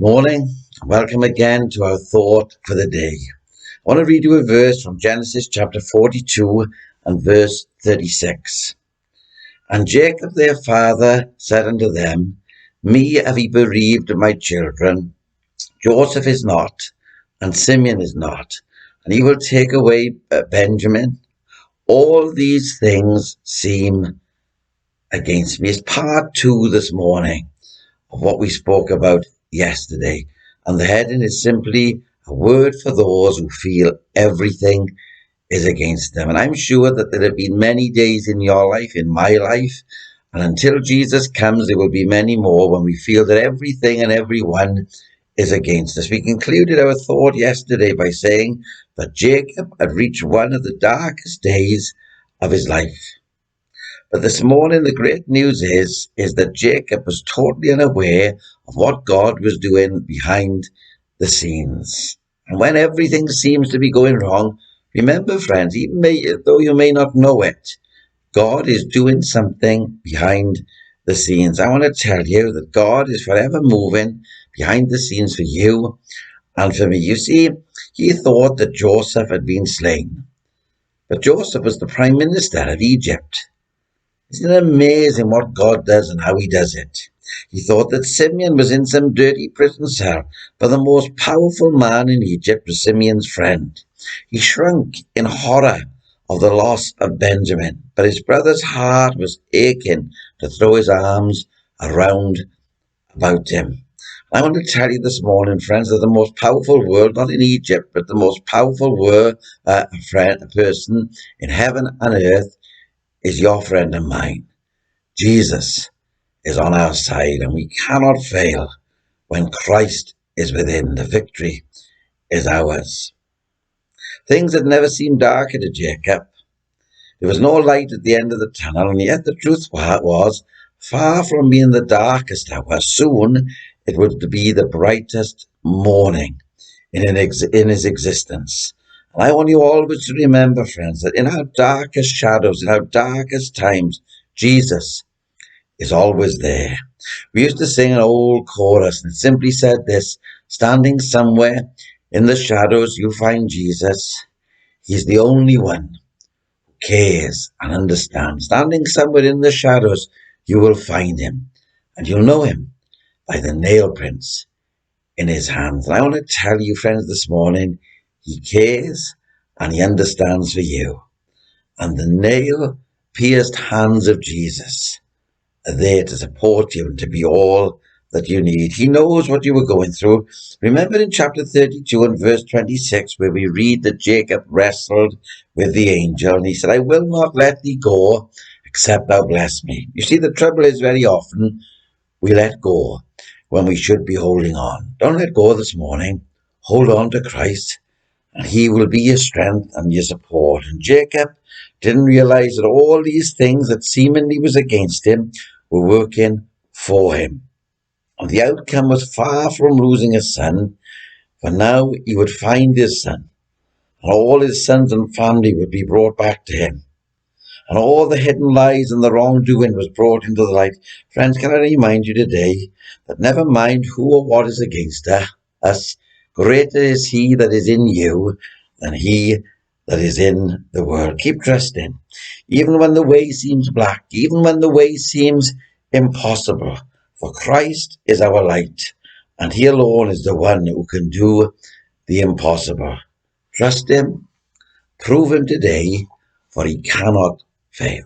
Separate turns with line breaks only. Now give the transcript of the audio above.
Morning. Welcome again to our thought for the day. I want to read you a verse from Genesis chapter 42 and verse 36. And Jacob their father said unto them, Me have ye bereaved of my children. Joseph is not, and Simeon is not, and he will take away Benjamin. All these things seem against me. It's part 2 this morning of what we spoke about yesterday. And the heading is simply a word for those who feel everything is against them. And I'm sure that there have been many days in your life, in my life, and until Jesus comes, there will be many more when we feel that everything and everyone is against us. We concluded our thought yesterday by saying that Jacob had reached one of the darkest days of his life. But this morning, the great news is that Jacob was totally unaware of what God was doing behind the scenes. And when everything seems to be going wrong, remember, friends, even though you may not know it, God is doing something behind the scenes. I want to tell you that God is forever moving behind the scenes for you and for me. You see, he thought that Joseph had been slain. But Joseph was the prime minister of Egypt. Isn't it amazing what God does and how he does it? He thought that Simeon was in some dirty prison cell, but the most powerful man in Egypt was Simeon's friend. He shrunk in horror of the loss of Benjamin, but his brother's heart was aching to throw his arms around about him. I want to tell you this morning, friends, that the most powerful word, not in Egypt, but the most powerful word, a person in heaven and earth, is your friend and mine. Jesus is on our side, and we cannot fail when Christ is within. The victory is ours. Things had never seemed darker to Jacob. There was no light at the end of the tunnel, and yet the truth was, far from being the darkest hour, soon it would be the brightest morning in his existence. And I want you always to remember, friends, that in our darkest shadows, in our darkest times, Jesus is always there. We used to sing an old chorus, and it simply said this: standing somewhere in the shadows, you find Jesus. He's the only one who cares and understands. Standing somewhere in the shadows, you will find him, and you'll know him by the nail prints in his hands. And I want to tell you, friends, this morning, he cares and he understands for you. And the nail-pierced hands of Jesus are there to support you and to be all that you need. He knows what you were going through. Remember in chapter 32 and verse 26, where we read that Jacob wrestled with the angel and he said, I will not let thee go except thou bless me. You see, the trouble is very often we let go when we should be holding on. Don't let go this morning. Hold on to Christ, and he will be your strength and your support. And Jacob didn't realize that all these things that seemingly was against him were working for him. And the outcome was far from losing a son, for now he would find his son, and all his sons and family would be brought back to him. And all the hidden lies and the wrongdoing was brought into the light. Friends, can I remind you today that never mind who or what is against us, greater is he that is in you than he that is in the world. Keep trusting. Even when the way seems black, even when the way seems impossible, for Christ is our light, and he alone is the one who can do the impossible. Trust him, prove him today, for he cannot fail.